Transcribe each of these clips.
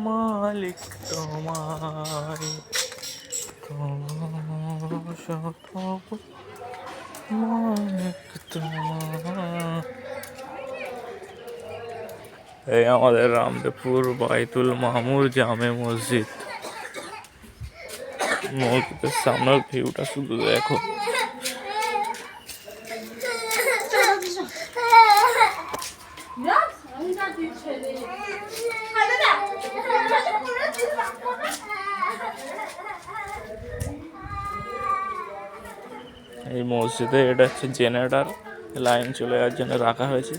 মালিক তোমায় মালিক তোমায়। এই আমাদের রামদেবপুর বাইতুল মামুর জামে মসজিদ। মসজিদের সামনের ভিউটা শুধু দেখো। এই মসজিদে এটা হচ্ছে জেনারেটর, লাইন চলে যাওয়ার জন্য রাখা হয়েছে।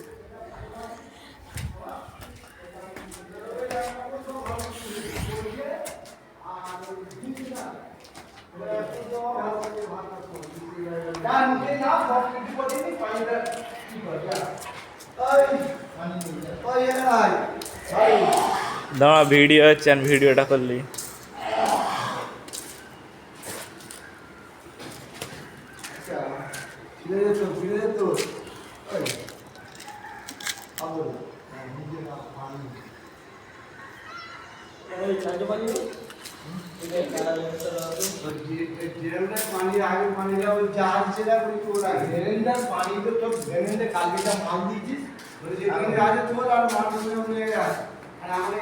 দাঁড়া, ভিডিও হচ্ছে, ভিডিওটা করলি। पानी आगे पानी ला वो चार्ज से ला कोई कोला ग्रेनेडर पानी तो ग्रेनेडर काली का माल दीजिए और ये आज तो और मार में यार और हमने